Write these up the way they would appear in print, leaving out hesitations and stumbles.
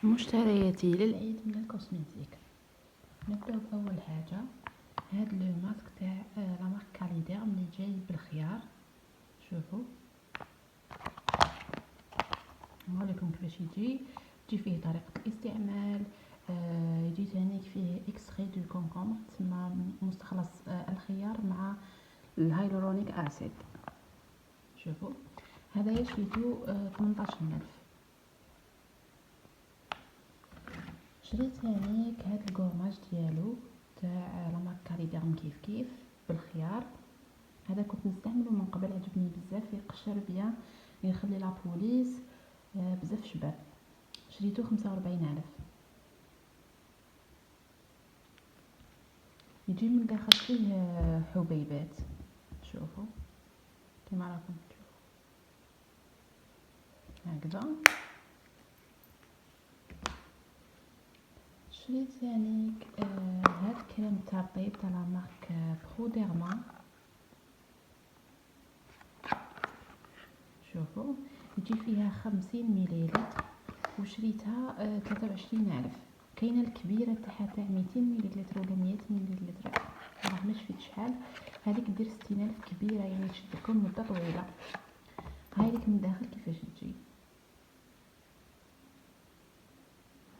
مشترياتي للعيد من الكوسميتيك. نبداو باول حاجه، هاد لو ماسك تاع لا مارك كاليديرم اللي جاي بالخيار. شوفوا نوريكم كيفاش يجي فيه طريقه الاستعمال. يجي ثاني فيه اكستري دو كونكومبر، تسمى مستخلص الخيار مع الهيلورونيك اسيد. شوفوا هذا شريتو 18000. شريت ثاني هاد الكورماج ديالو تاع لا مارك كاليديرم كيف بالخيار. هذا كنت نستعمله من قبل، عجبني بزاف، يقشر بيان، يخلي لا بوليس بزاف شباب. شريته 45000. يجي من داخل فيه حبيبات، شوفوا كيما راكم تشوفوا هكذا. شريت ثاني هاد كريم تاع الطيب تاع لا مارك بروديرما. شوفوا يجي فيها 50 مليلتر وشريتها 23000. كاينه الكبيره تاعها تاع 200 مليلتر ولا 100 مليلتر، راه ما شفت شحال. هذيك دير 60000 كبيره، يعني تشد لكم مده طويله. هاي لك من داخل كيفاش تجي،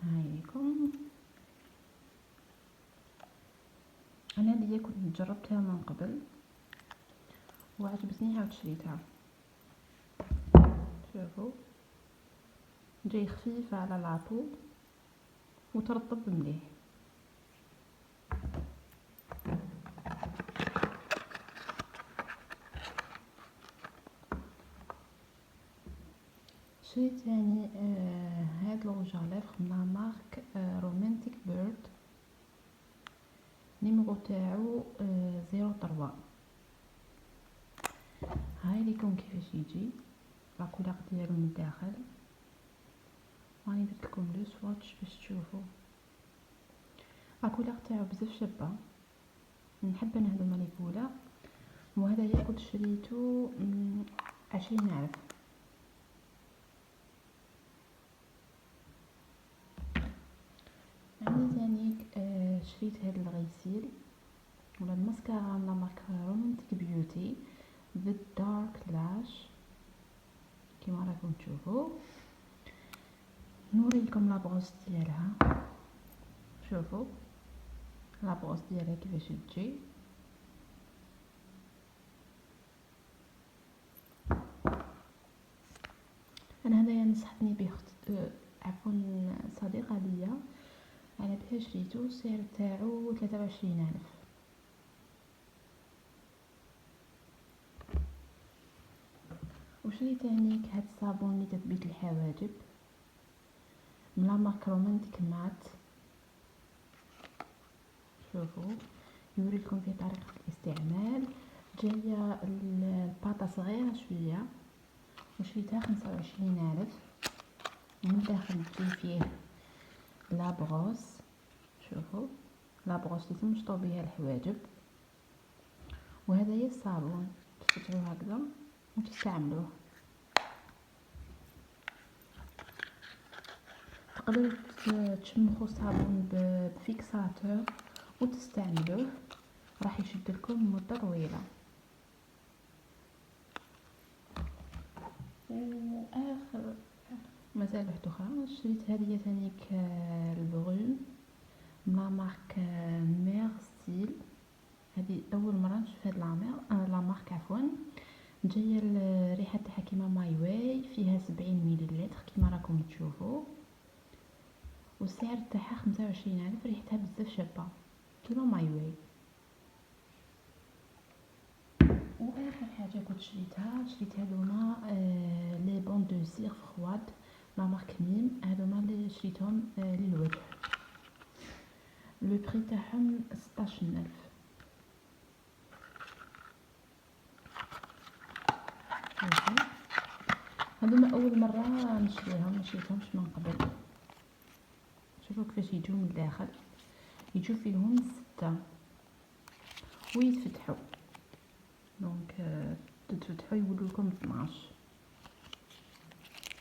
هاي لكم. انا هذه كنت جربتها من قبل وعجبتني، عاود شريتها. شوفوا جاي خفيفه على لاطو وترطب مليح. شريت ثاني هاد لوج على لافغ من مارك رومانتيك بيرد، نيميرو تاعو 03. هاي ليكم كيفاش يجي لا كولور ديالو من الداخل. راني درت لكم لو سواتش باش تشوفوا لا كولور تاعو بزاف شابه، نحب انا هذوما لي كولور. وهذا كنت شريته 20000. عندي ثاني شريت هاد الغسيل ولا الماسكارا من مارك رومانتيك بيوتي بالدارك لاش كيما راكم تشوفوا. نوريكم لابغوس ديالها. شوفوا لابغوس ديالها كيفاش تجي. انا هنايا نصحتني به عفوا صديقه ليا، على بها شريتو، السعر تاعو 23000. وشريت ثاني هاد الصابون اللي تثبيت الحواجب من لا مارك رومانتيك مات. شوفوا يوريكم فيه طريقه الاستعمال. جايه الباطه صغيره شويه وشريتها 25000. ومن داخل تجي فيه لابغوس. شوفوا لابغوس اللي تمشطوا بها الحواجب. وهذا هي الصابون، تفتحوه هكذا وتستعملوه. تقدروا تشمخوا الصابون بفيكساتور وتستعملوه، راح يشد لكم مده طويله. واخر مازال واحده اخرى شريت هذه ثانيك البغون من لا مارك مير ستيل. هذه اول مره نشوف هاد لا مارك عفوا. جايه الريحه تاعها كيما ماي واي، فيها 70 مليلتر كيما راكم تشوفوا، والسعر تاعها 25000. ريحتها بزاف شابه كيما ماي واي. واخر حاجه كنت شريت هذوما لي بون دو سير فخواد لا مارك ميم. هذوما اللي شريتهم للوجه، لو بري تاعهم 16000. هذوما اول مره نشريهم، ما شريتهمش من قبل. شوفوا كيفاش يجوا من الداخل، يجوا فيهم 6 ويتفتحوا، دونك تتفتحوا يولوا لكم 12.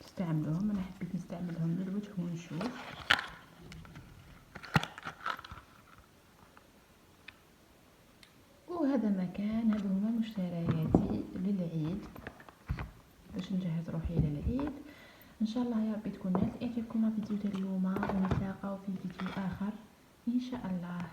تستعملوهم. انا حبيت نستعملهم للوجه ونشوف. هذا ما كان، هادو هما مشترياتي للعيد باش نجهز روحي للعيد. ان شاء الله يا ربي تكون نالت اعجابكم الفيديو تاع اليوم، ونتلاقاو في فيديو اخر ان شاء الله.